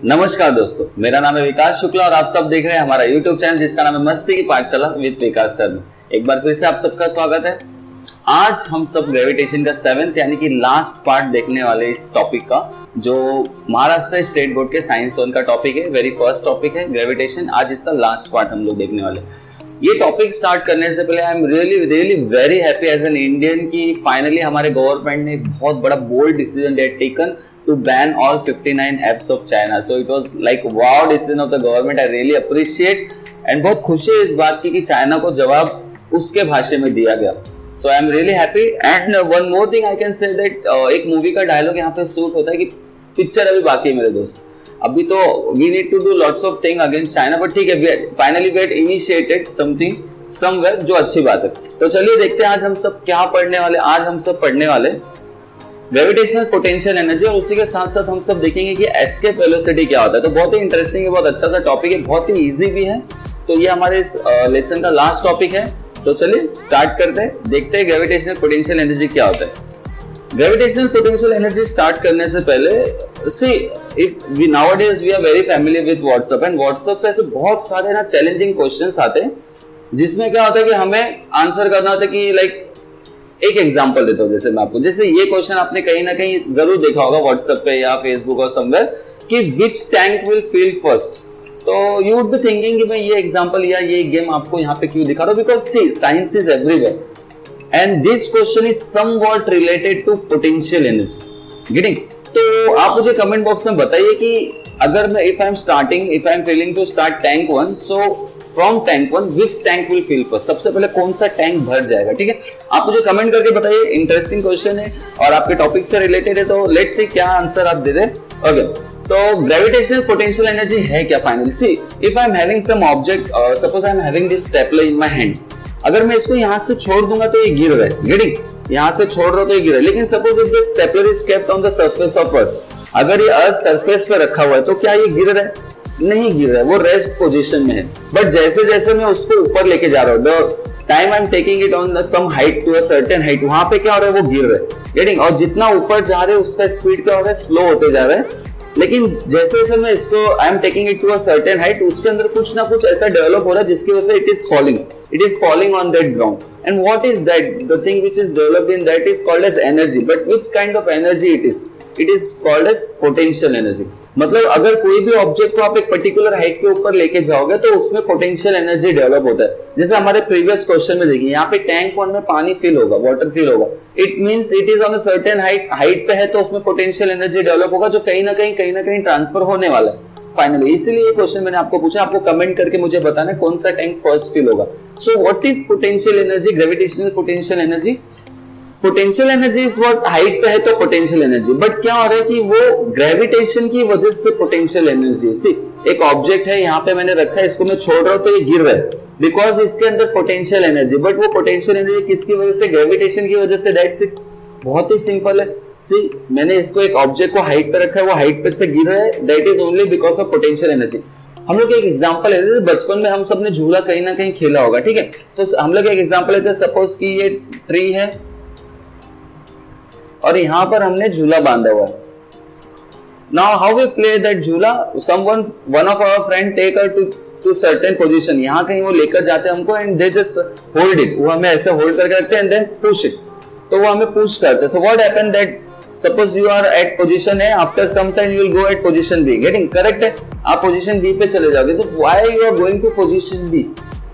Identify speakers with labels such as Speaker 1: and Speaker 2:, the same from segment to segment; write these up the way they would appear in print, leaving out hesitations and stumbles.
Speaker 1: नमस्कार दोस्तों, मेरा नाम है विकास शुक्ला और आप सब देख रहे हैं हमारा YouTube चैनल जिसका नाम है मस्ती की पाठशाला विद विकास सर। एक बार फिर से आप सबका स्वागत है। आज हम सब ग्रेविटेशन का 7th यानी कि लास्ट पार्ट देखने वाले इस टॉपिक का, जो महाराष्ट्र स्टेट बोर्ड के साइंस 1 का टॉपिक है। वेरी फर्स्ट टॉपिक है ग्रेविटेशन। आज इसका लास्ट पार्ट हम लोग देखने वाले। ये टॉपिक स्टार्ट करने से पहले I am really very happy as an Indian कि फाइनली हमारे गवर्नमेंट ने एक बहुत बड़ा bold decision taken to ban all 59 apps of China. So it was like wow decision of the government. I really appreciate and बहुत खुशी है इस बात की कि चाइना को जवाब उसके भाषा में दिया गया. So I am really happy. And one more thing I can say that एक मूवी का डायलॉग यहाँ पे सूट होता है कि पिक्चर अभी बाकी है मेरे दोस्त. अभी तो we need to do lots of things against China, but ठीक है, finally we had initiated something somewhere जो अच्छी बात है. तो चलिए देखते हैं आज हम सब क्या पढ़ने वाले. आज हम सब पढ़ने वाले ग्रेविटेशनल पोटेंशियल एनर्जी और उसी के साथ साथ हम सब देखेंगे कि एस्केप वेलोसिटी क्या होता है. तो बहुत ही इंटरेस्टिंग है, बहुत अच्छा सा टॉपिक है, बहुत ही इजी भी है. तो ये हमारे इस लेसन का लास्ट टॉपिक है. तो चलिए स्टार्ट करते हैं, देखते हैं ग्रेविटेशनल पोटेंशियल एनर्जी क्या होता है. ग्रेविटेशनल पोटेंशियल एनर्जी स्टार्ट करने से पहले see if we nowadays we are very familiar with WhatsApp and WhatsApp पे ऐसे बहुत सारे ना चैलेंजिंग क्वेश्चंस आते हैं जिसमें क्या होता है कि हमें आंसर करना होता है कि लाइक एक एग्जांपल देता हूं. जैसे मैं आपको, जैसे ये क्वेश्चन आपने कहीं ना कहीं जरूर देखा होगा व्हाट्सएप पे या फेसबुक और समवेयर कि विच टैंक विल फिल फर्स्ट. तो यू वुड बी थिंकिंग कि मैं ये एग्जांपल या ये गेम आपको यहाँ पे क्यों दिखा रहा हूं, because see science is everywhere and this question is somewhat related to potential energy. Getting? तो आप मुझे कमेंट बॉक्स में बताइए कि अगर मैं if I am feeling to start tank 1, so from tank 1 which tank will fill first. सबसे पहले कौन सा टैंक भर जाएगा. ठीक है, आप मुझे कमेंट करके बताइए. इंटरेस्टिंग क्वेश्चन है और आपके टॉपिक से रिलेटेड है, तो लेट्स सी क्या आंसर आप दे दे. ओके, तो ग्रेविटेशनल पोटेंशियल एनर्जी है क्या finally. See if I am having some object, suppose I am having this stapler in my hand. अगर मैं इसको यहाँ से छोड़ दूंगा तो ये गिर रहा है. गेटिंग? यहाँ से छोड़ रहा हूं तो ये गिर रहा है. लेकिन suppose if this stapler is kept on the surface of अर्थ, अगर ये अर्थ सरफेस पे रखा हुआ है तो क्या ये गिर रहा है? नहीं गिर रहा है, वो रेस्ट पोजीशन में है. बट जैसे जैसे मैं उसको ऊपर लेके जा रहा हूँ, the time I am taking it on some height to a certain height, वहां पे क्या हो रहा है, वो गिर रहा है. गेटिंग? और जितना ऊपर जा रहे हैं उसका स्पीड क्या हो रहा है, स्लो होते जा रहा है. लेकिन जैसे जैसे मैं इसको I am taking it to a certain height, उसके अंदर कुछ ना कुछ ऐसा डेवलप हो रहा है जिसकी वजह से it is falling on that ground. And what is that, the thing which is developed in that is called as energy. But which kind of energy it is called as potential energy. मतलब अगर कोई भी object को आप एक particular height के ऊपर लेके जाओगे तो उसमें पोटेंशियल एनर्जी डेवलप होता है. जैसे हमारे प्रीवियस क्वेश्चन में देखिए, यहाँ पे टैंक 1 में पानी फिल होगा, वाटर फिल होगा. It means it is on a certain height पे है, तो उसमें पोटेंशियल एनर्जी डेवलप होगा जो कहीं ना कहीं ट्रांसफर होने वाला है फाइनली. इसीलिए ये क्वेश्चन मैंने आपको पूछा. आपको कमेंट करके मुझे बताना कौन सा टैंक फर्स्ट फिल होगा. So what is potential energy, gravitational potential energy. Potential energy is what, height पे है तो पोटेंशियल एनर्जी. बट क्या हो रहा है कि वो ग्रेविटेशन की वजह से पोटेंशियल एनर्जी. सी एक ऑब्जेक्ट है यहाँ पे मैंने रखा है, इसको मैं छोड़ रहा हूँ तो ये गिर रहा है बिकॉज इसके अंदर पोटेंशियल एनर्जी. बट वो पोटेंशियल एनर्जी किसकी वजह से, ग्रेविटेशन की वजह से. दैट्स इट, बहुत ही सिंपल है. सी मैंने इसको एक ऑब्जेक्ट को हाइट पे रखा है, वो हाइट पे से गिर रहा है, that is only because of potential energy. हम लोग एक एग्जांपल लेते हैं, बचपन में हम सब ने झूला कहीं ना कहीं खेला होगा. ठीक है, तो हम लोग एक एग्जांपल लेते हैं. सपोज कि ये ट्री है और यहाँ पर हमने झूला बांधा हुआ है. Now how we play that झूला, one of our friend take her to certain position. यहाँ कहीं वो लेकर जाते हैं हमको and they just hold it. वो हमें ऐसे होल्ड करके रखते हैं एंड देन पुश इट. तो वो हमें पुश करते हैं. So what happened that suppose you are at position A, after some time you will go at position B. Getting? Correct है, आप पोजीशन बी पे चले जाओगे. तो why you are going to position B,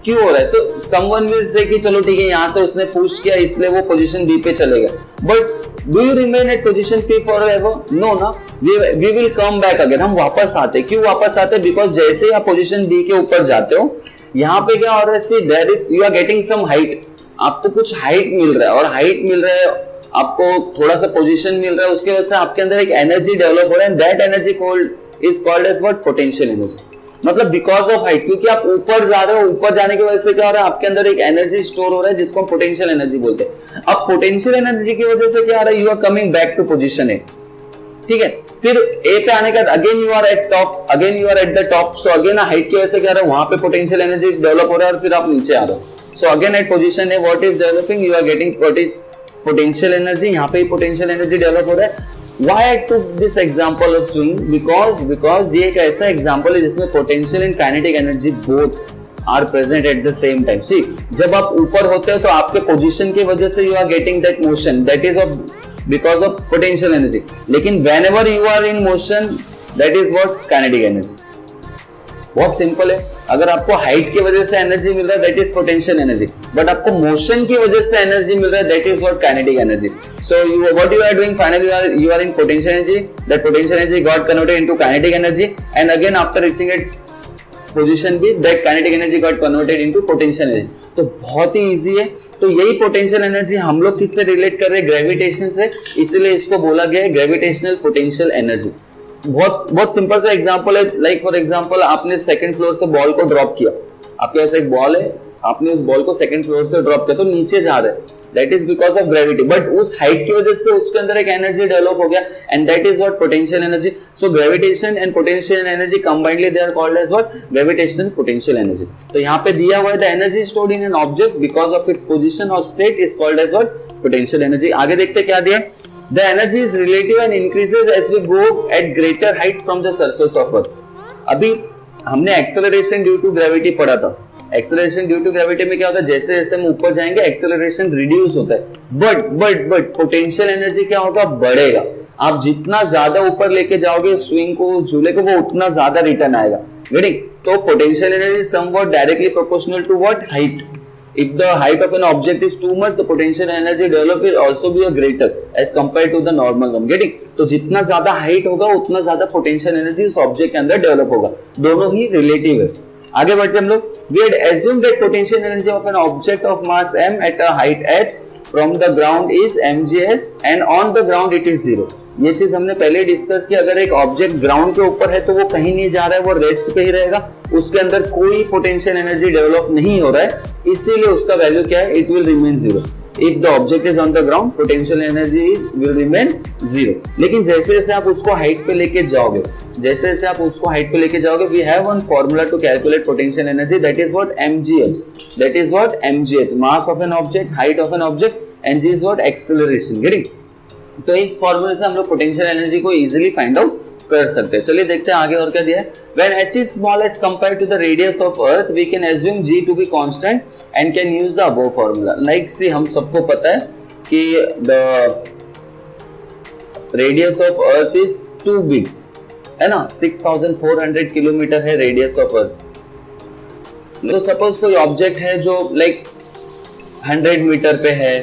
Speaker 1: क्यों हो रहा है? तो समवन विल से कि चलो ठीक है, यहाँ से उसने पुश किया इसलिए वो पोजीशन बी पे चले गए. But do you remain at position P for ever? No ना, we will come back again. हम वापस आते. क्यों वापस आते? बिकॉज जैसे ही आप पोजीशन बी के ऊपर जाते हो, यहाँ पे क्या हो रहा है, see there is you are getting some height. आपको कुछ हाइट मिल रहा है और हाइट मिल रहा है, आपको थोड़ा सा पोजीशन मिल रहा है, उसके वजह से आपके अंदर एक एनर्जी डेवलप हो रहा है and that energy is called as what, potential energy. मतलब बिकॉज ऑफ हाइट, क्योंकि आप ऊपर जा रहे हो, ऊपर जाने की वजह से क्या हो रहा है, आपके अंदर एक एनर्जी स्टोर हो रहा है जिसको हम पोटेंशियल एनर्जी बोलते हैं. अब पोटेंशियल एनर्जी की वजह से क्या हो रहा है, you are coming back to position A. ठीक है, फिर ए पे आने के बाद again you are at top, again you are at the top. So again height की वजह से क्या हो रहा है, वहां पे पोटेंशियल एनर्जी डेवलप हो रहा है और फिर आप नीचे आ रहे हो. So again at position A what is developing, you are getting potential energy. यहाँ पे पोटेंशियल एनर्जी डेवलप हो रहा है. Why I took this example of swing? Because ये एक ऐसा example है जिसमें potential and kinetic energy both are present at the same time. See, जब आप ऊपर होते हो तो आपके position की वजह से you are getting that motion, that is because of potential energy. लेकिन whenever you are in motion, that is what kinetic energy. बहुत सिंपल है. अगर आपको हाइट की वजह से एनर्जी मिल रहा है that is potential energy, but आपको मोशन की वजह से एनर्जी मिल रहा है that is what kinetic energy. So what you are doing finally you are in potential energy, that potential energy got converted into kinetic energy, and again after reaching it position B, that kinetic energy got converted into potential energy. तो बहुत ही easy है. तो यही potential energy हम लोग किससे relate कर रहे हैं? ग्रेविटेशन से. इसलिए इसको बोला गया है ग्रेविटेशनल पोटेंशियल एनर्जी. बहुत सिंपल सा एग्जांपल है. लाइक फॉर एग्जांपल आपने सेकंड फ्लोर से बॉल को ड्रॉप किया. आपके पास एक बॉल है, आपने उस बॉल को सेकंड फ्लोर से ड्रॉप किया तो नीचे जा रहा है. That is because of gravity. But उस हाइट की वजह से उसके अंदर एक एनर्जी डेवलप हो गया and that is what potential energy. So gravitation and potential energy combinely they are called as what? Gravitational potential energy. तो यहाँ पे दिया हुआ है the energy stored in an object because of its position और state is called as what? Potential energy. आगे देखते क्या दिया. The energy is relative and increases as we go at greater heights from the surface of Earth. अभी हमने acceleration due to gravity पढ़ा था. Acceleration due to gravity में क्या होता है? जैसे जैसे हम ऊपर जाएंगे acceleration reduce होता है. But potential energy क्या होगा? बढ़ेगा. आप जितना ज्यादा ऊपर लेके जाओगे स्विंग को, झूले को, वो उतना ज्यादा रिटर्न आएगा. Getting? तो potential energy is somewhat directly proportional to what? Height. If the height of an object is too much, the potential energy developed will also be a greater as compared to the normal one. Getting? तो जितना ज्यादा height होगा उतना ज्यादा potential energy उस object के अंदर develop होगा. दोनों ही रिलेटिव है. आगे बढ़ते हम लोग. We had assumed that potential energy of an object of mass m at a height h from the ground is mgh and on the ground it is 0. ये चीज हमने पहले डिस्कस की. अगर एक ऑब्जेक्ट ग्राउंड के ऊपर है तो वो कहीं नहीं जा रहा है, वो रेस्ट पे ही रहेगा. उसके अंदर कोई पोटेंशियल एनर्जी डेवलप नहीं हो रहा है, इसीलिए उसका वैल्यू क्या है? It will remain 0. If the object is on the ground potential energy will remain 0. लेकिन जैसे जैसे आप उसको हाइट पे लेके जाओगे, we have one formula to calculate potential energy, that is what? mgh. Mass of an object, height of an object, and g is what? Acceleration. Getting? तो इस फॉर्मूले से हम लोग पोटेंशियल एनर्जी को इजीली फाइंड आउट कर सकते हैं. चलिए देखते हैं आगे और क्या दिया है. When h is small as compared to the radius of Earth, we can assume g to be constant and can use the above formula. Like see, हम सबको पता है कि the radius of Earth is too big, है ना? 6400 kilometre है radius of Earth. तो suppose कोई ऑब्जेक्ट है जो लाइक 100 मीटर पे है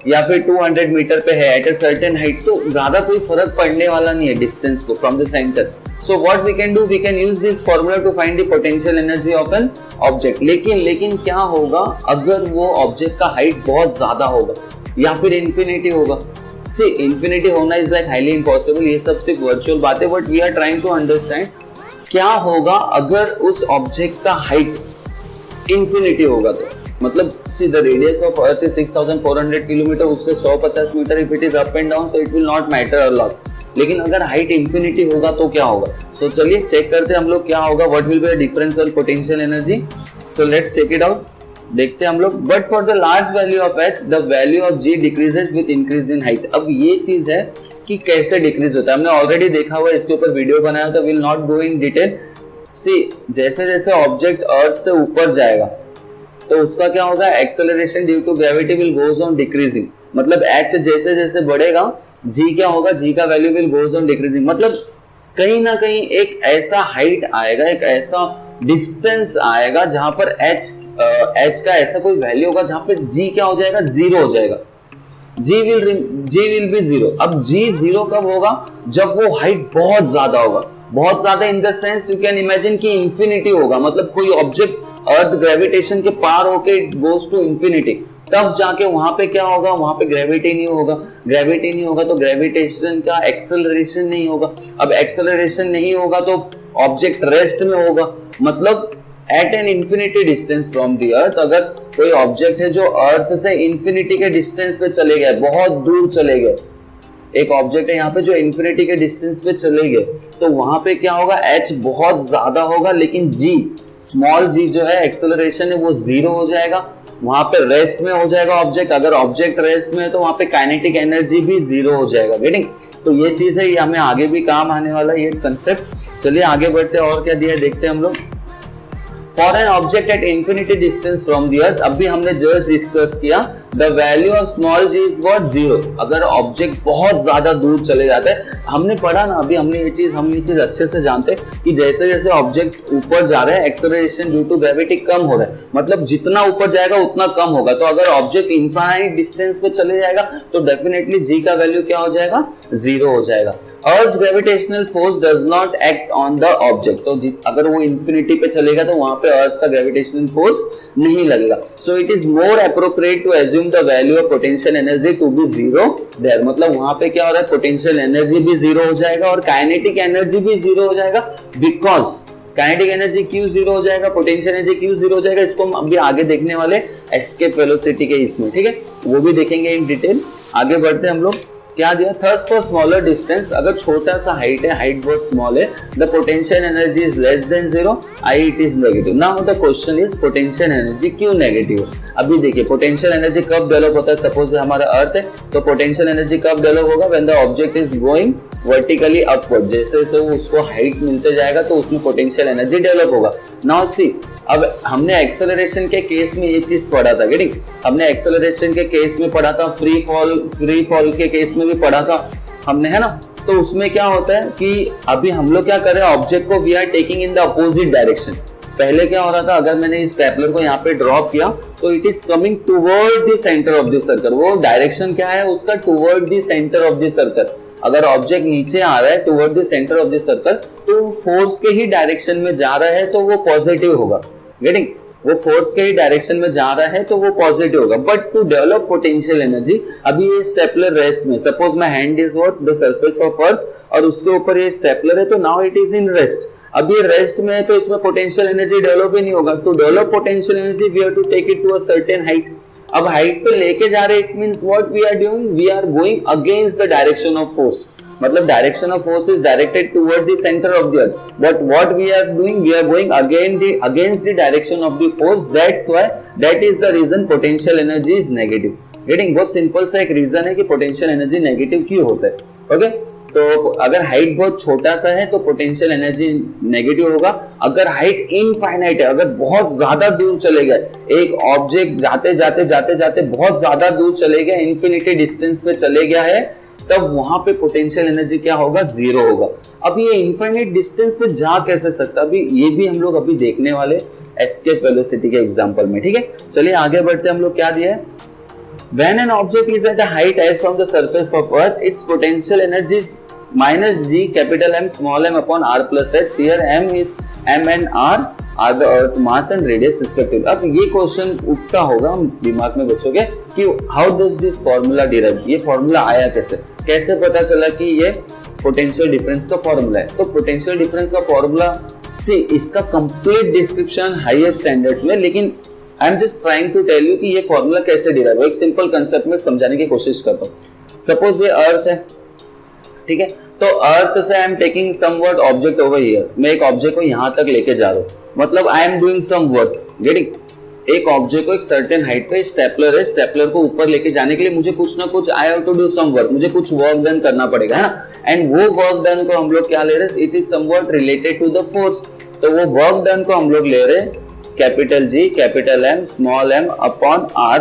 Speaker 1: या फिर 200 मीटर पे है एट अ सर्टेन हाइट, तो ज्यादा कोई फर्क पड़ने वाला नहीं है डिस्टेंस को from the centre. So what we can do, we can use this formula to find the potential energy of an object. लेकिन क्या होगा अगर वो ऑब्जेक्ट का हाइट बहुत ज्यादा होगा या फिर इंफिनिटी होगा? सी, इंफिनिटी होना इज लाइक हाईली इम्पॉसिबल. ये सब सिर्फ वर्चुअल बात है, but we are trying to understand क्या होगा अगर उस ऑब्जेक्ट का हाइट इंफिनिटी होगा. तो मतलब see the radius of earth is 6400 kilometre, उससे 150 metre. if it is up and down so it will not matter a lot. लेकिन अगर हाइट इंफिनिटी होगा तो क्या होगा? तो चलिए चेक करते हैं हम लोग क्या होगा. What will be the difference on potential energy. So let's check it out. देखते हैं हम लोग. But for the large value of h the value of g decreases with increase in height. अब ये चीज है कि कैसे डिक्रीज होता है, हमने ऑलरेडी देखा हुआ, इसके ऊपर वीडियो बनाया था. Will not go in detail. See, जैसे जैसे ऑब्जेक्ट अर्थ से ऊपर जाएगा तो उसका क्या होगा? Acceleration due to gravity will goes on decreasing. मतलब h जैसे जैसे बढ़ेगा g क्या होगा? g का value will goes on decreasing. मतलब कहीं ना कहीं एक ऐसा हाइट आएगा, एक ऐसा डिस्टेंस आएगा जहां पर h का ऐसा कोई वैल्यू होगा जहां पे g क्या हो जाएगा? 0 हो जाएगा. g will be 0. अब g 0 कब होगा? जब वो हाइट बहुत ज्यादा होगा. बहुत ज्यादा in the sense you can imagine कि इंफिनिटी होगा. मतलब कोई ऑब्जेक्ट अर्थ ग्रेविटेशन के पार होके इट गोज टू इंफिनिटी, तब जाके वहां पे क्या होगा? वहां पे ग्रेविटी नहीं होगा. ग्रेविटी नहीं होगा तो ग्रेविटेशन का एक्सेलरेशन नहीं होगा. अब एक्सेलरेशन नहीं होगा तो ऑब्जेक्ट रेस्ट में होगा. मतलब at an infinity distance from the earth, अगर कोई ऑब्जेक्ट है जो अर्थ से इंफिनिटी के डिस्टेंस पे चले गए, बहुत दूर चले गए, एक ऑब्जेक्ट है यहाँ पे जो इंफिनिटी के डिस्टेंस पे चले गए, तो वहां पे क्या होगा? h बहुत ज्यादा होगा, लेकिन g, स्मॉल g जो है एक्सेलरेशन है वो 0 हो जाएगा. वहां पे रेस्ट में हो जाएगा ऑब्जेक्ट, अगर ऑब्जेक्ट रेस्ट में है तो वहां पे काइनेटिक एनर्जी भी जीरो हो जाएगा। गेटिंग? तो ये चीज है, ये हमें आगे भी काम आने वाला है ये कंसेप्ट। चलिए आगे बढ़ते हैं, और क्या दिया है देखते हैं हम लोग। For an object at infinity distance from the earth, अभी हमने जस्ट डिस्कस किया, the value of small G is what, zero. अगर ऑब्जेक्ट बहुत ज्यादा दूर चले जाते हैं, हमने पढ़ा ना अभी, हम ये चीज अच्छे से जानते हैं कि जैसे जैसे ऑब्जेक्ट ऊपर जा रहे हैं एक्सेलरेशन ड्यू टू ग्रेविटी कम हो रहा है, मतलब जितना ऊपर जाएगा उतना कम होगा। तो अगर ऑब्जेक्ट इनफाइनाइट डिस्टेंस पे चले जाएगा तो डेफिनेटली जी का वैल्यू क्या हो जाएगा, जीरो हो जाएगा। अर्थ gravitational force does not act on the object, तो अगर वो इंफिनिटी पे चलेगा तो वहां पे अर्थ का ग्रेविटेशनल फोर्स नहीं लगेगा। So it is more appropriate to assume the value of potential energy to be zero there, मतलब वहां पे क्या हो रहा है, पोटेंशियल एनर्जी भी जीरो हो जाएगा और काइनेटिक एनर्जी भी जीरो हो जाएगा। बिकॉज काइनेटिक एनर्जी क्यों जीरो हो जाएगा, पोटेंशियल एनर्जी क्यों जीरो हो जाएगा, इसको हम अभी आगे देखने वाले एस्केप वेलोसिटी के इसमें, ठीक है, वो भी देखेंगे इन डिटेल। आगे बढ़ते हैं हम लोग। क्या दिया, थर्स फॉर स्मॉलर डिस्टेंस, अगर छोटा सा हाइट है, हाइट बहुत स्मॉल है, the potential energy is less than zero, I it is negative. Now the question is potential energy क्यों नेगेटिव है। अभी देखिए पोटेंशियल एनर्जी कब डेवलप होता है, सपोज हमारा अर्थ है तो पोटेंशियल एनर्जी कब डेवलप होगा, when the object is going vertically upward, जैसे जैसे उसको हाइट मिलते जाएगा तो उसमें पोटेंशियल एनर्जी डेवलप होगा। नाउ सी, अब हमने एक्सेलरेशन के केस में ये चीज पढ़ा था, गेटिंग, हमने एक्सेलरेशन के केस में पढ़ा था, फ्री फॉल के केस में भी पढ़ा था हमने, है ना। तो उसमें क्या होता है कि अभी हम लोग क्या कर रहे हैं, ऑब्जेक्ट को we are taking in the opposite direction. पहले क्या हो रहा था, अगर मैंने इस स्टेपलर को यहाँ पे ड्रॉप किया तो it is coming toward the centre of the circle, वो डायरेक्शन क्या है उसका, toward the centre of the circle. अगर ऑब्जेक्ट नीचे आ रहा है toward the centre of the circle तो फोर्स के ही डायरेक्शन में जा रहा है तो वो पॉजिटिव होगा। गेटिंग, वो फोर्स के ही डायरेक्शन में जा रहा है तो वो पॉजिटिव होगा। But to develop potential energy, अभी ये स्टेपलर रेस्ट में, suppose my hand is what, the surface of earth और उसके ऊपर ये स्टेपलर है, तो now it is in rest. अब ये रेस्ट में है तो इसमें पोटेंशियल एनर्जी डेवलप ही नहीं होगा। To develop potential energy we have to take it to a certain height. अब हाइट पे लेके जा रहे, it means what we are doing, we are going against the direction of force, मतलब direction of force is directed toward the centre of the earth, but what we are doing, we are going against the direction of the force, that's why, that is the reason potential energy is negative. Getting, बहुत simple सा एक reason है कि potential energy negative क्यों होता है। Okay, तो अगर हाइट बहुत छोटा सा है तो पोटेंशियल एनर्जी नेगेटिव होगा। अगर हाइट इनफाइनाइट है, अगर बहुत ज्यादा दूर चले गए, एक ऑब्जेक्ट जाते जाते बहुत ज्यादा दूर चले गए, इन्फिनिटी डिस्टेंस पे चले गया है, तब वहां पे पोटेंशियल एनर्जी क्या होगा, जीरो होगा। अब ये इनफाइनाइट डिस्टेंस पे जा कैसे सकता, अभी ये भी हम लोग अभी देखने वाले एस्केप वेलोसिटी के एग्जांपल में, ठीक है। चलिए आगे बढ़ते हैं, हम लोग क्या दिया है, when an object is at a height as from the surface of earth, its potential energy is minus g capital M small m upon r plus h, here m and r are the earth mass and radius respectively। अब ये question उठता होगा हम दिमाग में बच्चों के कि how does this formula derive, ये फॉर्मूला आया कैसे पता चला कि ये पोटेंशियल डिफरेंस का फॉर्मूला है। तो पोटेंशियल डिफरेंस का फॉर्मूला सी, इसका कंप्लीट डिस्क्रिप्शन हाईएस्ट स्टैंडर्ड्स में, लेकिन I am just trying to tell you कि ये फॉर्मूला कैसे डिराइव, एक सिंपल कंसेप्ट में समझाने की कोशिश करता हूँ। सपोज ये अर्थ है, ठीक है, तो अर्थ से I am taking some work object over here, मैं एक ऑब्जेक्ट को यहां तक लेके जा रहा हूँ, मतलब I am doing some work. Getting, एक ऑब्जेक्ट को एक सर्टेन हाइट पे, स्टेपलर है, स्टेपलर को ऊपर लेके जाने के लिए मुझे कुछ ना कुछ, I have to do some work, मुझे कुछ वर्क डन करना पड़ेगा, है ना। एंड वो वर्क डन को हम लोग क्या ले रहे हैं, it is somewhat related to the force, तो वो वर्क डन को हम लोग ले रहे हैं capital G capital M small m upon R,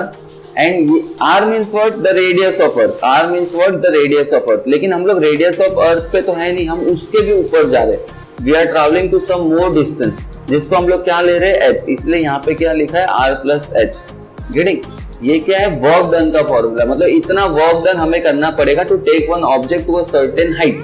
Speaker 1: and R means what, the radius of earth, R means what, the radius of earth. लेकिन हम लोग रेडियस ऑफ अर्थ पे तो है नहीं, हम उसके भी ऊपर जा रहे हैं, we are travelling to some more distance, जिसको हम लोग क्या ले रहे हैं, h, इसलिए यहाँ पे क्या लिखा है R प्लस h। गेटिंग, ये क्या है, वर्क डन का फॉर्मूला, मतलब इतना वर्क डन हमें करना पड़ेगा to take one object to a certain height.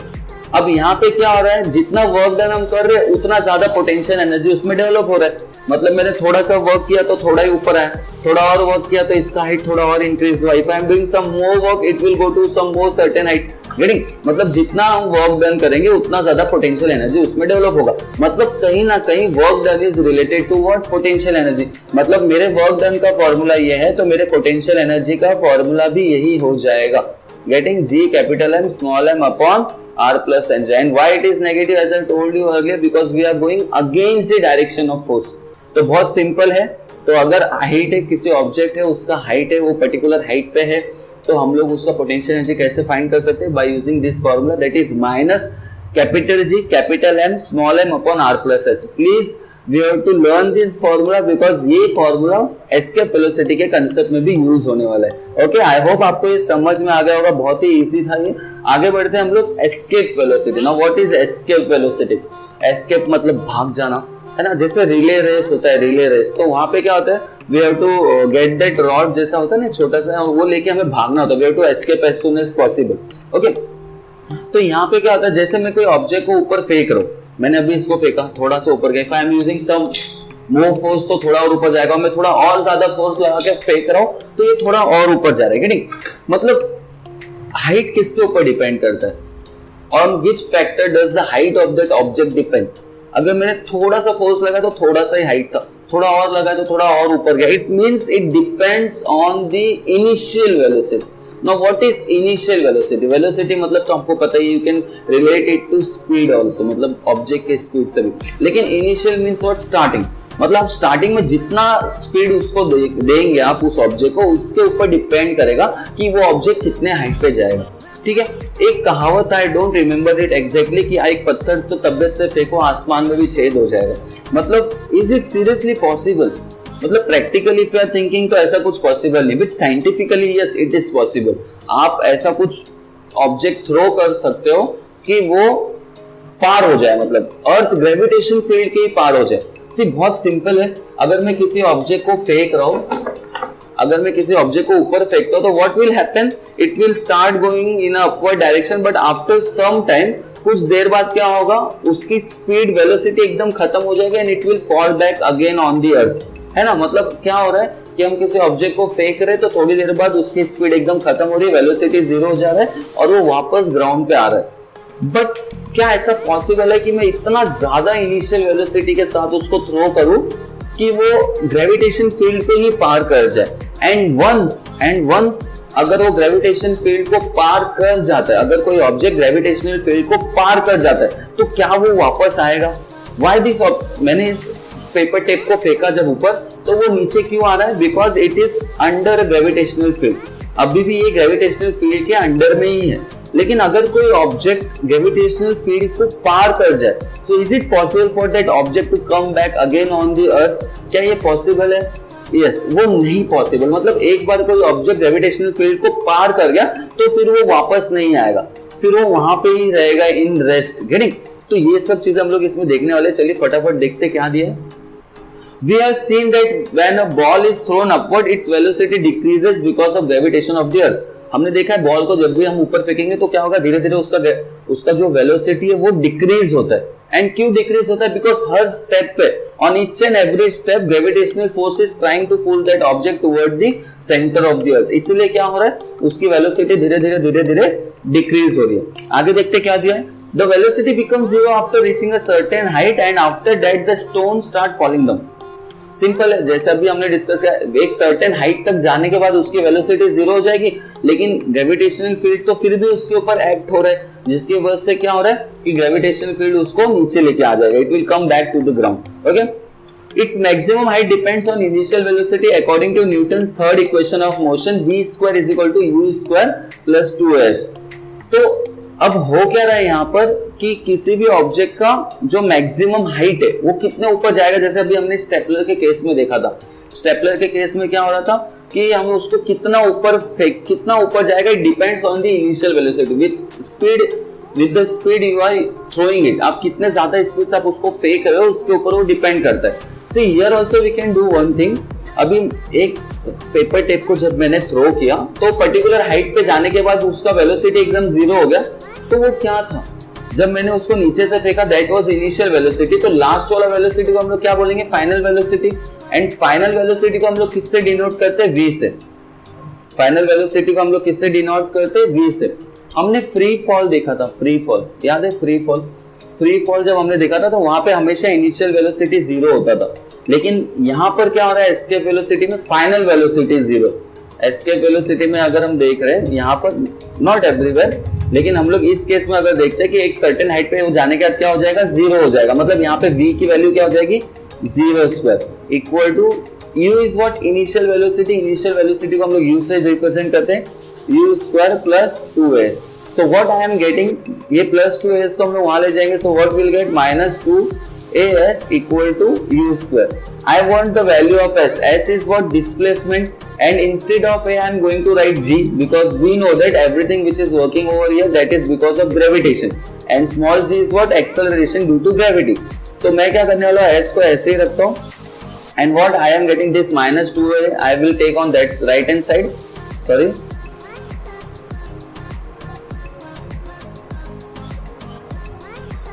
Speaker 1: अब यहाँ पे क्या हो रहा है, जितना वर्क डन हम कर रहे हैं उतना ज्यादा पोटेंशियल एनर्जी उसमें डेवलप हो रहा है। मतलब मैंने थोड़ा सा वर्क किया तो थोड़ा ही ऊपर आया, थोड़ा और वर्क किया तो इसका हाइट थोड़ा और इंक्रीज हुआ। If I am doing some more work it will go to some more certain height. Getting, मतलब जितना हम वर्क डन करेंगे उतना ज्यादा पोटेंशियल एनर्जी उसमें डेवलप होगा। मतलब कहीं ना कहीं work done is related to what, potential energy. मतलब मेरे वर्क डन का फॉर्मूला ये है तो मेरे पोटेंशियल एनर्जी का फॉर्मूला भी यही हो जाएगा। Getting G capital M small m upon R plus N, and why it is negative as I told you earlier, because we are going against the direction of force। तो बहुत simple है, तो अगर height है, किसी object है, उसका height है, वो पर्टिकुलर हाइट पे है, तो हम लोग उसका पोटेंशियल एनर्जी कैसे फाइंड कर सकते हैं? By using this formula, that is minus capital G capital M small m upon r plus s। Please we have to learn this formula because ये फॉर्मूला एस्केप वेलोसिटी के concept में भी use होने वाला है। ओके, आई होप आपको ये समझ में आ गया होगा, बहुत ही इजी था ये। आगे बढ़ते हैं हम लोग escape velocity. Now what is escape velocity? Escape मतलब भाग जाना, है ना। जैसे रिले रेस होता है, रिले रेस, तो वहां पे क्या होता है, we have to get that rod जैसा होता है ना छोटा सा, वो लेके हमें भागना होता है। We have to escape as soon as possible. Okay, तो यहाँ पे क्या होता है, जैसे मैं कोई ऑब्जेक्ट को ऊपर फेंक रहा हूँ, मैंने अभी इसको फेंका, थोड़ा सा ऊपर गया, I am using some more force, तो थोड़ा और ऊपर जाएगा। मैं थोड़ा और ज्यादा फोर्स लगा के फेंक रहा हूँ, तो ये थोड़ा और ऊपर जा रहा है, नहीं? मतलब हाइट किसके ऊपर डिपेंड करता है? On which factor does the height of that object depend? अगर मैंने थोड़ा सा फोर्स लगा तो थोड़ा सा ही हाइट था, थोड़ा और लगा तो थोड़ा और ऊपर गया। It means it depends on the initial velocity. Now what is initial velocity? Velocity मतलब तो आपको पता ही, you can relate it to speed also, मतलब ऑब्जेक्ट के स्पीड से भी। लेकिन इनिशियल मींस व्हाट? स्टार्टिंग। मतलब आप स्टार्टिंग में जितना स्पीड उसको देंगे आप उस ऑब्जेक्ट को, उसके ऊपर डिपेंड करेगा कि वो ऑब्जेक्ट कितने हाइट पे जाएगा। ठीक है, एक कहावत है, I don't remember it exactly, कि एक पत्थर तो तबियत से फेंको आसमान में भी छेद हो जाएगा। मतलब इज इट सीरियसली पॉसिबल? मतलब practically if you are thinking तो ऐसा कुछ पॉसिबल नहीं, but scientifically yes it is possible. आप ऐसा कुछ ऑब्जेक्ट थ्रो कर सकते हो कि वो पार हो जाए, मतलब अर्थ ग्रेविटेशन फील्ड के ही पार हो जाए। बहुत सिंपल है, अगर मैं किसी ऑब्जेक्ट को फेंक रहा हूं, अगर मैं किसी ऑब्जेक्ट को ऊपर फेंकता हूं, तो what will happen? It will start going in upward direction, but after some time, कुछ देर बाद क्या होगा, उसकी स्पीड वेलोसिटी एकदम खत्म हो जाएगी and it will fall back again on the अर्थ, है ना। मतलब क्या हो रहा है कि हम किसी ऑब्जेक्ट को फेंक रहे हैं, तो थोड़ी देर बाद उसकी स्पीड एकदम खत्म हो रही है, वेलोसिटी जीरो हो जा रहा है और वो वापस ग्राउंड पे आ रहा है। बट क्या ऐसा पॉसिबल है कि मैं इतना ज्यादा इनिशियल वेलोसिटी के साथ उसको थ्रो करूं कि वो ग्रेविटेशन फील्ड पे ही पार कर जाए? एंड वंस अगर वो ग्रेविटेशन फील्ड को पार कर जाता है, अगर कोई ऑब्जेक्ट ग्रेविटेशनल फील्ड को पार कर जाता है, तो क्या वो वापस आएगा? Why this? मैंने इस पेपर टेप को फेंका जब ऊपर, तो वो नीचे क्यों आ रहा है? Because it is under gravitational field. अभी भी ये ग्रेविटेशनल फील्ड के अंडर में ही है। लेकिन अगर कोई ऑब्जेक्ट ग्रेविटेशनल फील्ड को पार कर जाए, so is it possible for that object to come back again on the earth? क्या ये पॉसिबल है? यस, वो नहीं पॉसिबल। मतलब एक बार कोई ऑब्जेक्ट ग्रेविटेशनल फील्ड को पार कर गया तो फिर वो वापस नहीं आएगा, फिर वो वहां पे ही रहेगा इन रेस्ट। गेटिंग? तो ये सब चीजें हम लोग इसमें देखने वाले। चलिए फटाफट देखते क्या दिया है। We have seen that when a ball is thrown upward, its velocity decreases because of gravitation of the earth. हमने देखा है बॉल को जब भी हम ऊपर फेंकेंगे तो क्या होगा, धीरे धीरे उसका जो वेलोसिटी है वो डिक्रीज होता है। एंड क्यों डिक्रीज होता है? बिकॉज हर स्टेप पे, on each and every step, gravitational force is trying to pull that object toward the centre of the earth. इसीलिए क्या हो रहा है, उसकी वेलोसिटी धीरे धीरे डिक्रीज हो रही है। आगे देखते क्या दिया है। The velocity becomes zero after reaching a certain height and after that the stones start falling down. Simple है, जैसे अभी हमने डिस्कस किया, एक सर्टेन हाइट तक जाने के बाद उसकी वेलोसिटी जीरो हो जाएगी, लेकिन ग्रेविटेशनल फील्ड तो फिर भी उसके ऊपर एक्ट हो रहा है, जिसकी वजह से क्या हो रहा है कि ग्रेविटेशनल फील्ड उसको नीचे लेके आ जाएगा। It will come back to the ground. Okay, it's maximum height depends on initial velocity according to Newton's third equation of motion, v square is equal to u square plus 2s। तो अब हो क्या रहा है यहाँ पर कि किसी भी ऑब्जेक्ट का जो मैक्सिमम हाइट है वो कितने ऊपर जाएगा। जैसे अभी हमने स्टेपलर के केस में देखा था, स्टेपलर के केस में क्या हो रहा था कि हम उसको कितना ऊपर जाएगा, it depends on the initial velocity with the speed you are throwing it. आप कितने ज्यादा स्पीड से आप उसको फेंक रहे हो उसके ऊपर वो डिपेंड करता है। See here also we can do one thing. अभी एक पेपर टेप को जब मैंने थ्रो किया तो पर्टिकुलर हाइट पे जाने के बाद उसका वेलोसिटी एकदम जीरो हो गया, तो वो क्या था, जब मैंने उसको नीचे से फेंका दैट वाज इनिशियल वेलोसिटी। तो लास्ट वाला वेलोसिटी को हम लोग क्या बोलेंगे, final velocity. And final velocity को हम लोग किससे डिनोट करते हैं, v से। फाइनल वेलोसिटी को हम लोग किससे डिनोट करते हैं, v से। हमने फ्री फॉल देखा था, फ्री फॉल याद है, फ्री फॉल जब हमने देखा था तो वहां पे हमेशा इनिशियल वेलोसिटी जीरो होता था, लेकिन यहाँ पर क्या हो रहा है, एस्केप वेलोसिटी में final velocity zero. Escape velocity में अगर हम देख रहे हैं यहाँ पर, नॉट एवरीवेयर, लेकिन हम लोग इस केस में अगर देखते हैं कि एक सर्टेन हाइट पे वो जाने के बाद क्या हो जाएगा, जीरो हो जाएगा। मतलब यहाँ पे v की वैल्यू क्या हो जाएगी, zero square equal to u is what initial velocity, initial velocity को हम लोग u से रिप्रेजेंट करते हैं, u square plus 2s। So what I am getting, ये प्लस 2s को हम लोग वहां ले जाएंगे, so what will get minus 2as equal to u square. I want the value of s, s is what displacement and instead of a I am going to write g because we know that everything which is working over here that is because of gravitation and small g is what acceleration due to gravity। तो मैं क्या करने वाला हूँ, s को ऐसे ही रखता हूँ and what I am getting this minus 2a I will take on that right hand side, sorry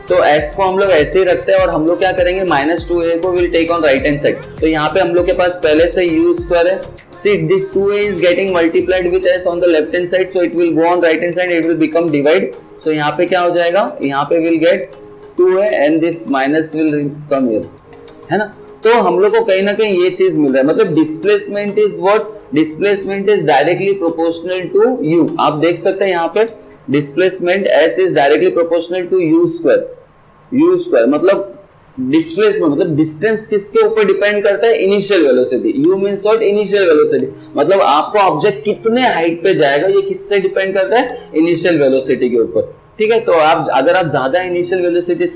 Speaker 1: तो s को हम लोग ऐसे ही रखते हैं और हम लोग क्या करेंगे, माइनस 2a को will take on right hand side. तो यहाँ पे हम लोग के पास पहले से u स्क्वायर है, see this 2a is getting multiplied with s on the left hand side so it will go on right hand side, it will become divide। so यहाँ पे क्या हो जाएगा, यहाँ पे will get 2a and this minus will come here, है ना। तो हम लोग को कहीं ना कहीं ये चीज मिल रहा है, मतलब displacement is what, displacement is directly proportional to u। आप देख सकते हैं यहाँ पे displacement s is directly proportional to u square मतलब डिस्प्लेसमेंट मतलब डिस्टेंस किसके ऊपर डिपेंड करता है, initial velocity. u means what, initial velocity, मतलब आपका ऑब्जेक्ट कितने हाइट पे जाएगा ये किससे डिपेंड करता है, इनिशियल वेलोसिटी के ऊपर। ठीक है, तो आप अगर आप ज्यादा इनिशियल वेलोसिटी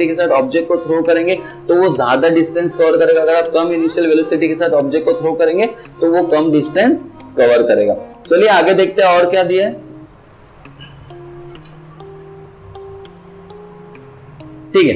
Speaker 1: के साथ ऑब्जेक्ट को थ्रो करेंगे तो वो ज्यादा डिस्टेंस कवर करेगा, अगर आप कम इनिशियल वेलोसिटी के साथ ऑब्जेक्ट को थ्रो करेंगे तो वो कम डिस्टेंस कवर करेगा। चलिए आगे देखते हैं और क्या दिया है। ठीक है,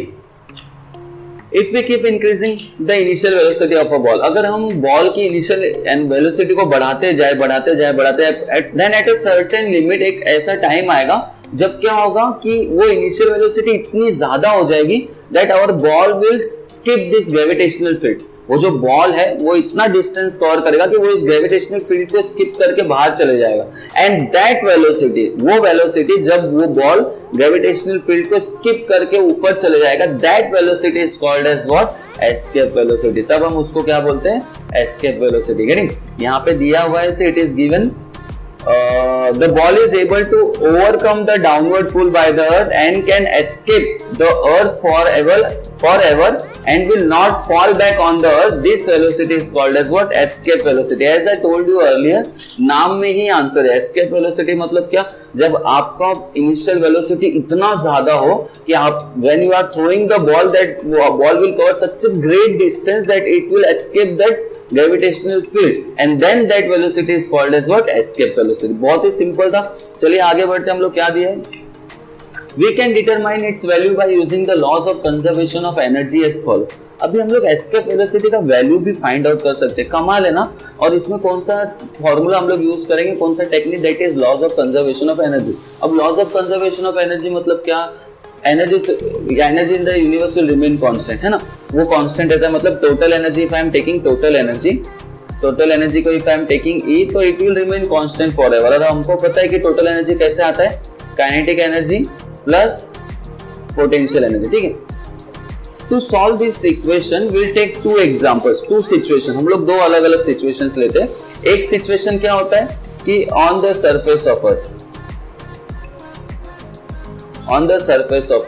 Speaker 1: if we keep increasing the initial velocity of a ball, अगर हम बॉल की इनिशियल वेलोसिटी को बढ़ाते जाए then at a certain limit एक ऐसा टाइम आएगा जब क्या होगा कि वो इनिशियल वेलोसिटी इतनी ज्यादा हो जाएगी that our ball will skip this gravitational field. वो जो बॉल है वो इतना डिस्टेंस कवर करेगा कि वो इस ग्रेविटेशनल फील्ड को स्किप करके बाहर चले जाएगा, एंड दैट वेलोसिटी, वो वेलोसिटी जब वो बॉल ग्रेविटेशनल फील्ड को स्किप करके ऊपर चले जाएगा, that velocity is called as what, escape velocity. तब हम उसको क्या बोलते हैं, एस्केप वेलोसिटी। गेटिंग, यहाँ पे दिया हुआ है, it is given the ball is able to overcome the downward pull by the earth and can escape the earth forever and will not fall back on the earth. This velocity is called as what, escape velocity। As I told you earlier, नाम में ही answer है। escape velocity मतलब क्या, जब आपका initial velocity इतना ज्यादा हो कि आप when you are throwing the ball, that ball will cover such a great distance that it will escape that gravitational field and then that velocity is called as what, escape velocity। बहुत ही simple था। चलिए आगे बढ़ते हैं, हम लोग क्या दिए हैं, we can determine its value by using the laws of conservation of energy as follow। अभी हम लोग escape velocity का वैल्यू भी फाइंड आउट कर सकते हैं, कमाल है ना। और इसमें कौन सा फॉर्मूला हम लोग यूज करेंगे, कौन सा technique, that is laws of conservation of energy. अब laws of conservation of energy मतलब क्या, energy in the universe will remain constant, है ना, वो कांस्टेंट रहता है। मतलब total energy, if I am taking total energy को if I am taking E तो it will remain constant forever. और हमको पता है कि टोटल एनर्जी कैसे आता है, kinetic energy plus potential energy. ठीक है, to solve this equation will take two examples, two situation. हम लोग दो अलग अलग सिचुएशंस लेते हैं। एक सिचुएशन क्या होता है कि ऑन द सरफेस ऑफ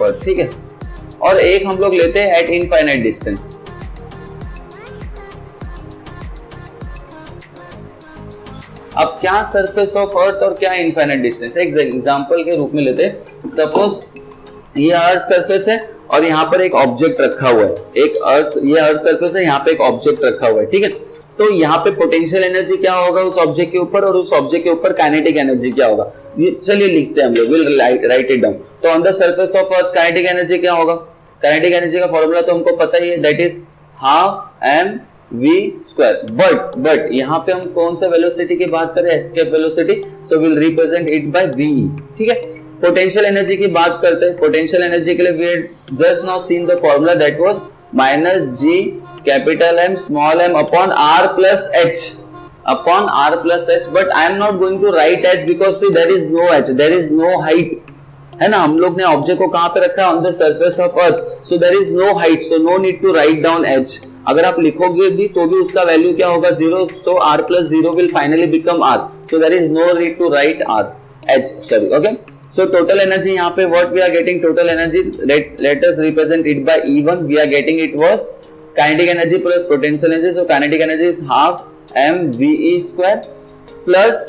Speaker 1: अर्थ, ठीक है, और एक हम लोग लेते हैं एट इनफाइनाइट डिस्टेंस। अब क्या सरफेस ऑफ अर्थ और क्या इनफाइनाइट डिस्टेंस, एक एग्जांपल के रूप में लेते हैं। सपोज ये अर्थ सरफेस है और यहाँ पर एक ऑब्जेक्ट रखा हुआ है, ये अर्थ सरफेस है, यहाँ पे एक ऑब्जेक्ट रखा हुआ है। ठीक है, तो यहाँ पे पोटेंशियल एनर्जी क्या होगा उस ऑब्जेक्ट के ऊपर, और उस ऑब्जेक्ट के ऊपर काइनेटिक एनर्जी क्या होगा। चलिए लिखते हैं हम लोग, विल राइट इट डाउन। तो on the surface of earth kinetic energy क्या होगा, काइनेटिक एनर्जी का फॉर्मूला तो हमको पता ही है, that is half m v square. But यहाँ पे हम कौन सा वेलोसिटी की बात करें, escape velocity, so will represent it by v। ठीक है, पोटेंशियल एनर्जी की बात करते हैं। पोटेंशियल एनर्जी के लिए we had just now seen the formula, that was minus g capital M small m upon r plus h, but I am not going to write h because see there is no h, there is no height, है ना। हम लोग ने object को कहां पे रखा है, on the surface of earth, so there is no height, so no need to write down h। अगर आप लिखोगे भी तो भी उसका वैल्यू क्या होगा, 0, so r plus 0 will finally become r, so there is no need to write h, sorry, okay. So total energy यहाँ पे what we are getting, total energy, let us represent it by E1, we are getting it was kinetic energy plus potential energy, तो kinetic energy is half mve² plus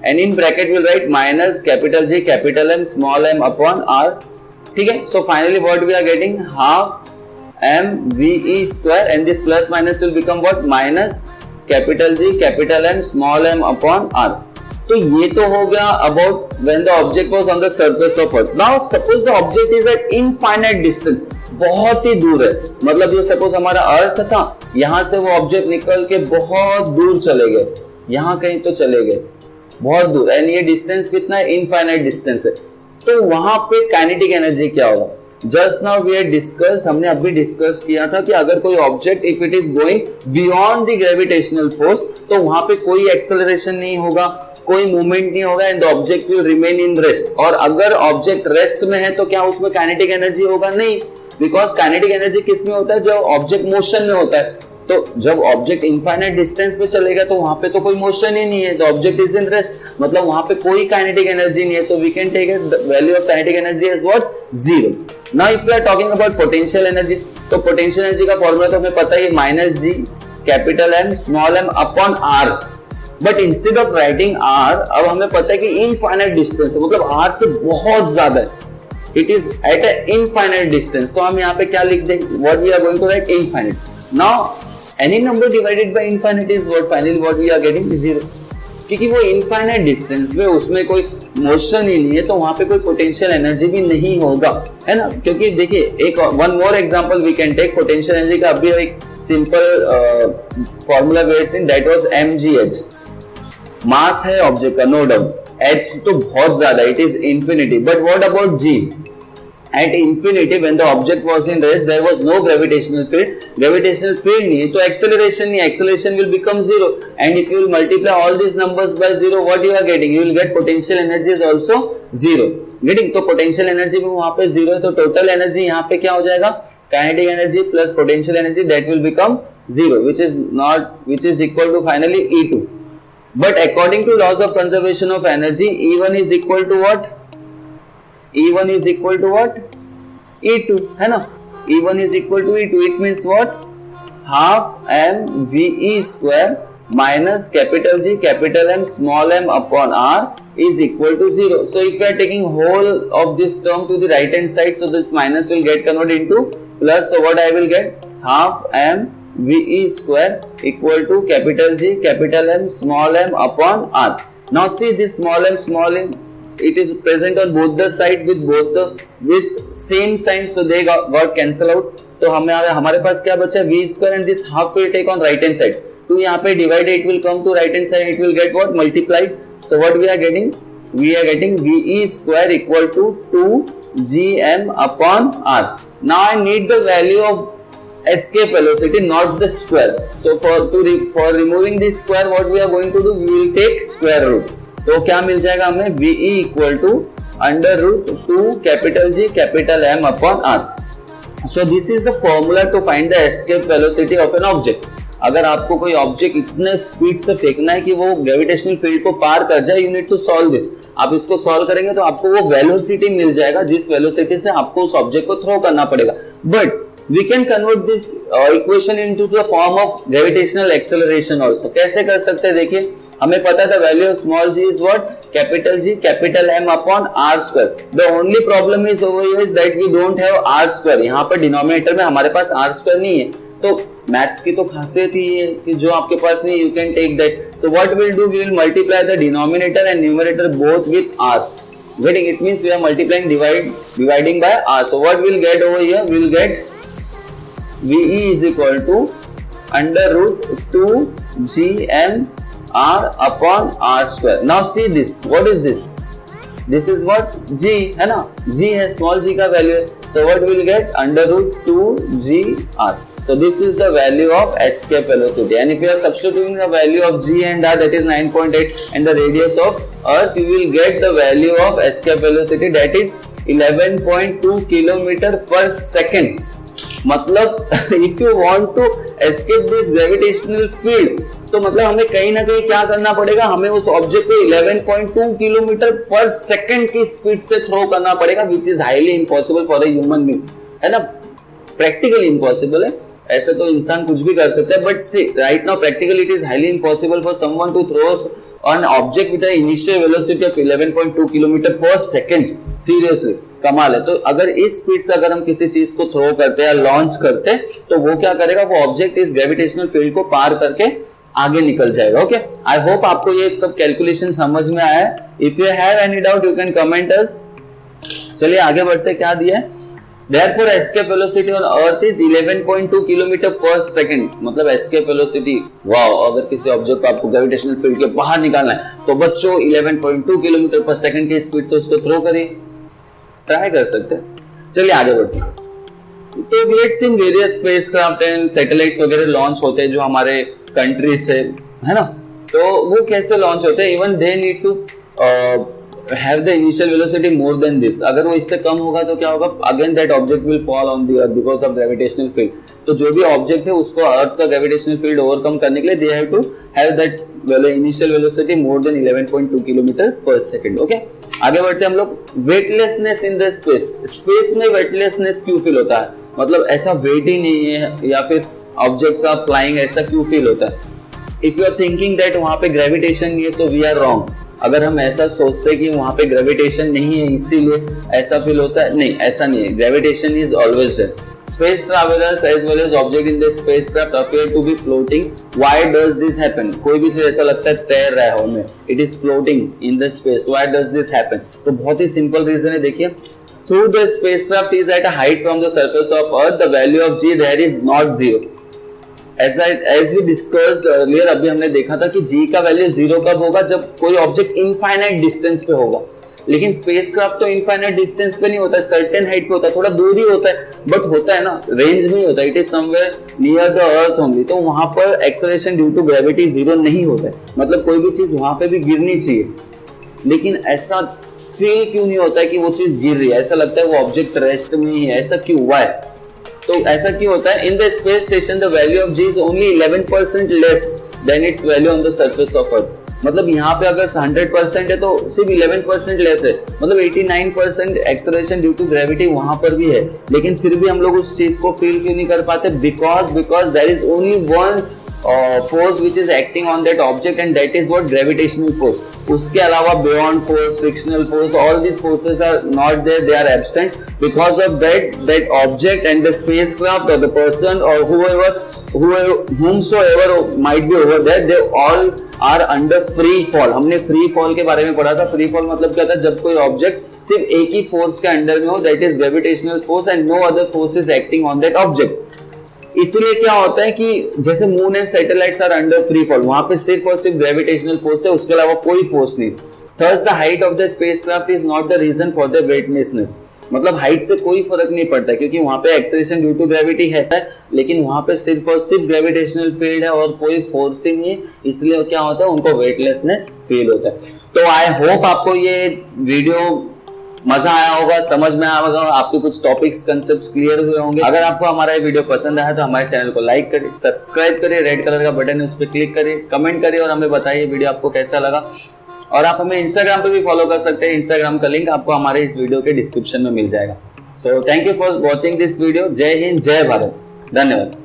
Speaker 1: and in bracket we'll write minus capital G capital M small m upon r. ठीक है, so finally what we are getting half mve² and this plus minus will become what, minus capital G capital M small m upon r. तो ये तो हो गया about when the object was on the surface of earth. Now suppose the object is at infinite distance, बहुत ही दूर है, मतलब ये सपोज हमारा अर्थ था, यहाँ से वो ऑब्जेक्ट निकल के बहुत दूर चले गए, यहाँ कहीं तो चले गए बहुत दूर, एंड ये डिस्टेंस कितना है, इनफाइनाइट डिस्टेंस है, तो वहां पे काइनेटिक एनर्जी क्या होगा? Just now we had discussed, हमने अभी डिस्कस किया था कि अगर कोई object if it is going beyond the gravitational force, तो वहां पे कोई एक्सेलरेशन नहीं होगा, कोई मूवमेंट नहीं होगा, and the object will remain in rest. और अगर ऑब्जेक्ट रेस्ट में है तो क्या उसमें काइनेटिक एनर्जी होगा? नहीं, बिकॉज काइनेटिक एनर्जी किस में होता है? जब ऑब्जेक्ट मोशन में होता है. तो जब ऑब्जेक्ट इनफाइनाइट डिस्टेंस पे चलेगा तो वहां पे तो कोई मोशन ही नहीं है, the object is in rest, मतलब वहां पे कोई काइनेटिक एनर्जी नहीं है. तो we can take the value of kinetic energy as what, 0. Now if we are talking about potential energy, तो पोटेंशियल एनर्जी का फॉर्मूला तो हमें पता है, minus G capital M small m upon r. But instead of writing r, अब हमें पता है कि इनफाइनाइट डिस्टेंस है, मतलब आर से बहुत ज्यादा है, it is at a infinite distance. तो हम यहाँ पे क्या लिख देंगे, what we are going to write, infinite. Now any number divided by infinity is what, finally what we are getting, 0. क्योंकि वो इनफाइनाइट डिस्टेंस में उसमें कोई मोशन ही नहीं है, तो वहां पे कोई पोटेंशियल एनर्जी भी नहीं होगा, है ना. क्योंकि देखिए एक one more example we can take potential energy का. अभी एक simple formula weights in, that was mgh. Mass है ऑब्जेक्ट का, नो डाउट, h तो बहुत ज्यादा, it is infinity. But what about g? At infinity, when the object was in rest, there was no gravitational field. Gravitational field नहीं है तो acceleration नहीं, acceleration will become 0. And if you will multiply all these numbers by 0, what you are getting? You will get potential energy is also 0. Getting? तो potential energy भी वहाँ पे 0 है, तो total energy यहाँ पे क्या हो जाएगा? Kinetic energy plus potential energy, that will become 0, which is equal to finally E2. But according to laws of conservation of energy, E1 is equal to what? E1 is equal to what? E2, है ना. E1 is equal to E2. It means what? Half mve² minus capital G capital M small m upon r is equal to 0. So if we are taking whole of this term to the right hand side, so this minus will get converted into plus. So what I will get? Half mve² equal to capital G capital M small m upon r. Now see this small m, it is present on both the side with same sign, so they got cancel out. तो हमारे पास क्या बचा, v² and this half will take on right hand side. तो यहाँ पे divided, it will come to right hand side, it will get what, multiplied. So what we are getting? We are getting ve² equal to 2gm upon r. Now I need the value of escape velocity, not the square. So for removing this square, what we are going to do? We will take square root. तो क्या मिल जाएगा हमें, ve equal to under root 2 capital G capital M upon R. So this is the formula to find the escape velocity of an object. अगर आपको कोई object इतने speed से फेंकना है कि वो ग्रेविटेशनल फील्ड को पार कर जाए, you need to solve this. आप इसको सॉल्व करेंगे तो आपको वो वेलोसिटी मिल जाएगा, जिस वेलोसिटी से आपको उस ऑब्जेक्ट को थ्रो करना पड़ेगा. But we can convert this equation into the form of gravitational acceleration also. कैसे कर सकते हैं, देखिए हमें पता था value of small g is what, capital G capital M upon r square. The only problem is over here is that we don't have r square. यहाँ पर डिनोमिनेटर में हमारे पास r square नहीं है. तो मैथ्स की तो खासियत ही है कि जो आपके पास नहीं, you can take that. So what we'll do, we will multiply the denominator and numerator both with r. Getting? It means we are multiplying dividing by r. So what we'll get over here, we'll get ve is equal to under root 2gm r upon r square. Now see this, what is this? This is what, g है ना, g है, small g का value है. So what we will get, under root 2gr. So this is the value of escape velocity, and if you are substituting the value of g and r, that is 9.8, and the radius of earth, you will get the value of escape velocity, that is 11.2 kilometer per second. मतलब if you want to escape this gravitational field, तो मतलब हमें कहीं ना कहीं क्या करना पड़ेगा, हमें उस ऑब्जेक्ट को 11.2 किलोमीटर पर सेकंड की स्पीड से थ्रो करना पड़ेगा, which is highly impossible for a human being, है ना. प्रैक्टिकली इम्पॉसिबल है, ऐसे तो इंसान कुछ भी कर सकता है, but see right now practically it is highly impossible for someone to throw an object with an initial velocity of 11.2 kilometre per second. Seriously कमाल है। तो अगर इस स्पीड से अगर हम किसी चीज को थ्रो करते हैं या लॉन्च करते हैं तो वो क्या करेगा, वो ऑब्जेक्ट इस ग्रेविटेशनल फील्ड को पार करके आगे निकल जाएगा। ओके, आई होप आपको ये सब कैलकुलेशन समझ में आया है। If you have any doubt you can comment us. चलिए आगे बढ़ते, क्या दिया है, Therefore, escape velocity on Earth is 11.2 kilometre per second. मतलब escape velocity, वाओ, अगर किसी ऑब्जेक्ट को आपको ग्रेविटेशनल फील्ड के बाहर निकालना है तो बच्चों 11.2 किलोमीटर पर सेकंड की स्पीड से उसको थ्रो करिए, ट्राई कर सकते हैं। चलिए आगे बढ़ते हैं। तो we had seen various spacecraft and satellites वगैरह लॉन्च होते हैं जो हमारे कंट्री से, है ना, तो वो कैसे लॉन्च होते हैं, even they need to have the initial velocity more than this। अगर वो इससे कम होगा तो क्या होगा, again that object will fall on the earth because of gravitational field। तो जो भी ऑब्जेक्ट है उसको अर्थ का ग्रेविटेशनल फील्ड ओवरकम करने के लिए they have to have that initial velocity more than 11.2 kilometre per second. Okay, आगे बढ़ते हम लोग। Weightlessness in the space, space में वेटलेसनेस क्यों फील होता है, मतलब ऐसा वेट ही नहीं है या फिर ऑब्जेक्ट्स आर फ्लाइंग, ऐसा क्यों फील होता है। If you are thinking that वहां पे ग्रेविटेशन नहीं है सो वी आर रॉन्ग। अगर हम ऐसा सोचते हैं कि वहां पे ग्रेविटेशन नहीं है इसीलिए ऐसा फील होता है, नहीं, ऐसा नहीं है। Gravitation is always there. Space travellers as well as object in the spacecraft appear to be floating. Why does this happen, कोई भी चीज ऐसा लगता है तैर रहा है हवा में, it is floating in the space, why does this happen. तो बहुत ही सिंपल रीजन है, देखिए, through the spacecraft is at a height from the surface of earth, the value of g there is not zero. As we discussed earlier, अभी हमने देखा था कि g का वैल्यू जीरो कब होगा, जब कोई ऑब्जेक्ट इनफाइनाइट डिस्टेंस पे होगा। लेकिन स्पेसक्राफ्ट तो इनफाइनाइट डिस्टेंस पे नहीं होता है, सर्टेन हाइट पे होता है, थोड़ा दूर ही होता है, बट होता है ना, रेंज नहीं होता, it is somewhere near the earth only. तो वहां पर acceleration due to gravity zero नहीं होता है, मतलब कोई भी चीज वहां पे भी गिरनी चाहिए, लेकिन ऐसा फील क्यों नहीं होता है कि वो चीज गिर रही है, ऐसा लगता है वो ऑब्जेक्ट रेस्ट में ही है, ऐसा क्यों हुआ है। तो ऐसा क्यों होता है, in the space station the value of g is only 11% less than its value on the surface of earth. मतलब यहाँ पे अगर 100% है तो सिर्फ 11% लेस है, मतलब 89% एक्सेलरेशन ड्यू टू ग्रेविटी वहां पर भी है, लेकिन फिर भी हम लोग उस चीज को फील क्यों नहीं कर पाते, because there is only one force which is acting on that object and that is what gravitational force। उसके अलावा beyond force, frictional force, all these forces are not there, they are absent। because of that object and the spacecraft or the person or whomsoever might be over there, they all are under free fall। हमने free fall के बारे में पढ़ा था। free fall मतलब क्या था, जब कोई ऑब्जेक्ट सिर्फ एक ही फोर्स के अंडर में हो, that is gravitational force and no other force is acting on that object। इसलिए क्या होता है कि जैसे moon and satellites are under free fall, वहां पे सिर्फ और सिर्फ ग्रेविटेशनल फोर्स है, उसके अलावा कोई फोर्स नहीं। Thus the height of the spacecraft is not the reason for the weightlessness. मतलब हाइट से कोई फर्क नहीं पड़ता क्योंकि वहां पे एक्सेलरेशन ड्यू टू ग्रेविटी है, लेकिन वहां पे सिर्फ और सिर्फ ग्रेविटेशनल फील्ड है और कोई फोर्स ही नहीं है, इसलिए क्या होता है, उनको वेटलेसनेस फील होता है। तो आई होप आपको ये वीडियो मजा आया होगा, समझ में आया होगा, आपके कुछ टॉपिक्स कंसेप्ट्स क्लियर हुए होंगे। अगर आपको हमारा ये वीडियो पसंद आया तो हमारे चैनल को लाइक करिए, सब्सक्राइब करिए, रेड कलर का बटन है उस पर क्लिक करिए, कमेंट करिए और हमें बताइए वीडियो आपको कैसा लगा। और आप हमें इंस्टाग्राम पे भी फॉलो कर सकते हैं, इंस्टाग्राम का लिंक आपको हमारे इस वीडियो के डिस्क्रिप्शन में मिल जाएगा। So thank you for watching this video. जय हिंद, जय भारत, धन्यवाद।